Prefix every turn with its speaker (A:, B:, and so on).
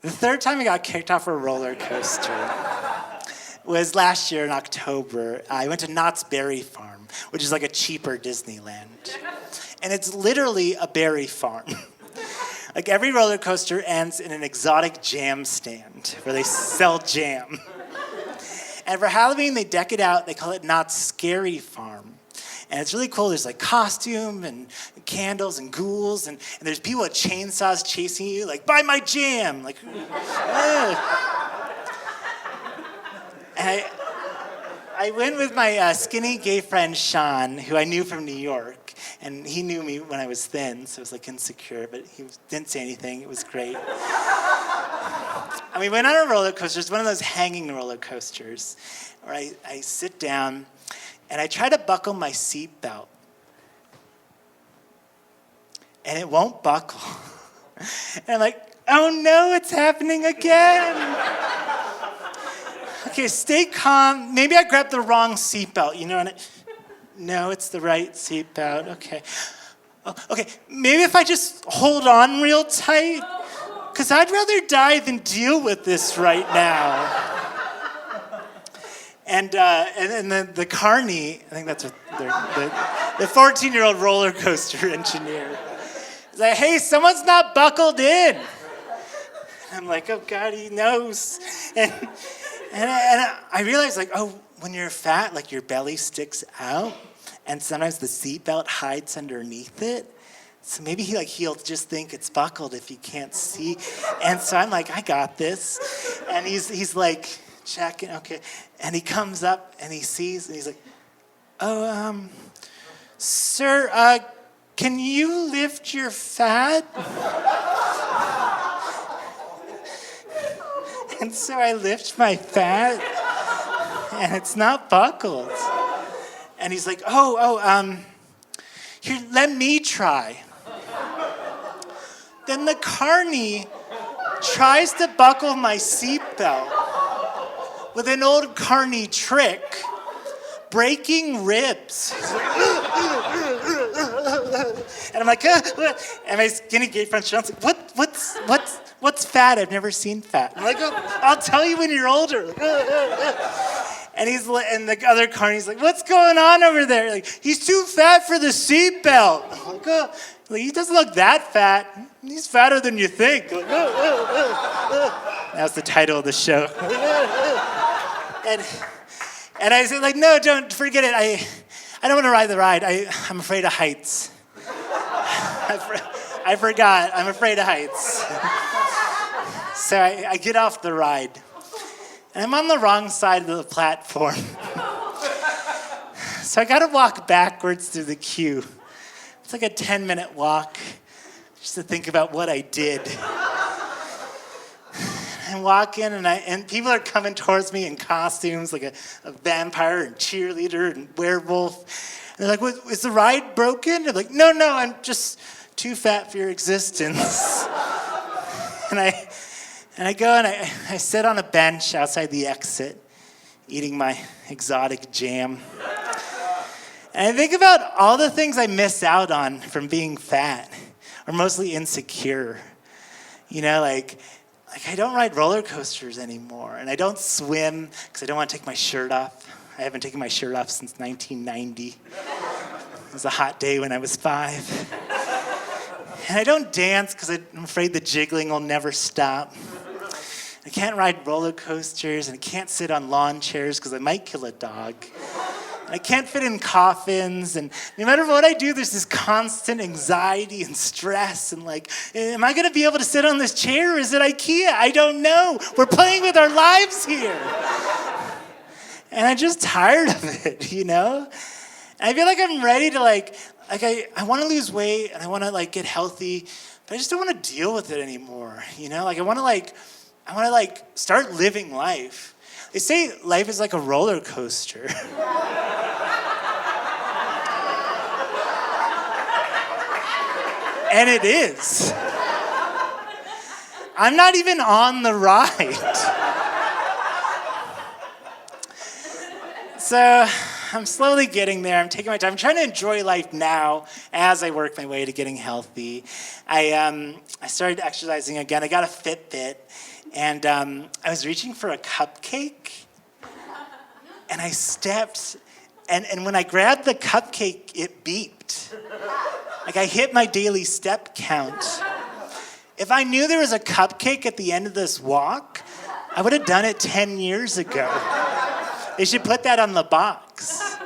A: The third time I got kicked off a roller coaster was last year in October. I went to Knott's Berry Farm, which is like a cheaper Disneyland. And it's literally a berry farm. Like every roller coaster ends in an exotic jam stand where they sell jam. And for Halloween, they deck it out. They call it Knott's Scary Farm. And it's really cool. There's like costume and candles and ghouls. And there's people with chainsaws chasing you, like, buy my jam. Like, And I went with my skinny gay friend, Sean, who I knew from New York. And he knew me when I was thin, so I was like insecure, but he didn't say anything. It was great. And we went on a roller coaster. It's one of those hanging roller coasters where I sit down and I try to buckle my seatbelt. And it won't buckle. And I'm like, oh no, it's happening again. Okay, stay calm. Maybe I grabbed the wrong seatbelt, you know? And no, it's the right seatbelt. Okay. Okay, maybe if I just hold on real tight, because I'd rather die than deal with this right now. And the Carnie, I think that's what the 14-year-old roller coaster engineer, is like, hey, someone's not buckled in. And I'm like, oh God, he knows. And I realized, like, oh, when you're fat, like your belly sticks out, and sometimes the seatbelt hides underneath it. So maybe he'll just think it's buckled if he can't see. And so I'm like, I got this. And he's like, checking, okay. And he comes up and he sees, and he's like, oh, sir, can you lift your fat? And so I lift my fat, and it's not buckled. And he's like, here, let me try. Then the Carnie tries to buckle my seatbelt with an old Carnie trick, breaking ribs. And I'm like, and my skinny gay friend Sean's like, what's fat? I've never seen fat. I'm like, oh, I'll tell you when you're older. And and the other Carnie's like, what's going on over there? Like, he's too fat for the seatbelt. I'm like, oh, like, he doesn't look that fat. He's fatter than you think. Like, That's the title of the show. And I said, like, no, don't forget it. I don't want to ride the ride. I'm afraid of heights. I forgot. I'm afraid of heights. So I get off the ride. And I'm on the wrong side of the platform. So I got to walk backwards through the queue. It's like a 10-minute walk just to think about what I did. I walk in, and people are coming towards me in costumes, like a vampire and cheerleader and werewolf. And they're like, is the ride broken? I'm like, no, I'm just too fat for your existence. And I go and I sit on a bench outside the exit, eating my exotic jam. And I think about all the things I miss out on from being fat, or mostly insecure. You know, like I don't ride roller coasters anymore, and I don't swim because I don't want to take my shirt off. I haven't taken my shirt off since 1990. It was a hot day when I was 5. And I don't dance because I'm afraid the jiggling will never stop. I can't ride roller coasters, and I can't sit on lawn chairs because I might kill a dog. And I can't fit in coffins, and no matter what I do, there's this constant anxiety and stress, and like, am I gonna be able to sit on this chair, or is it IKEA? I don't know. We're playing with our lives here. And I'm just tired of it, you know? And I feel like I'm ready to I want to lose weight, and I want to get healthy, but I just don't want to deal with it anymore, you know? I want to start living life. They say life is like a roller coaster. And it is. I'm not even on the ride. So I'm slowly getting there. I'm taking my time. I'm trying to enjoy life now as I work my way to getting healthy. I started exercising again. I got a Fitbit, and I was reaching for a cupcake, and I stepped, and when I grabbed the cupcake, it beeped. Like I hit my daily step count. If I knew there was a cupcake at the end of this walk, I would have done it 10 years ago. They should put that on the box.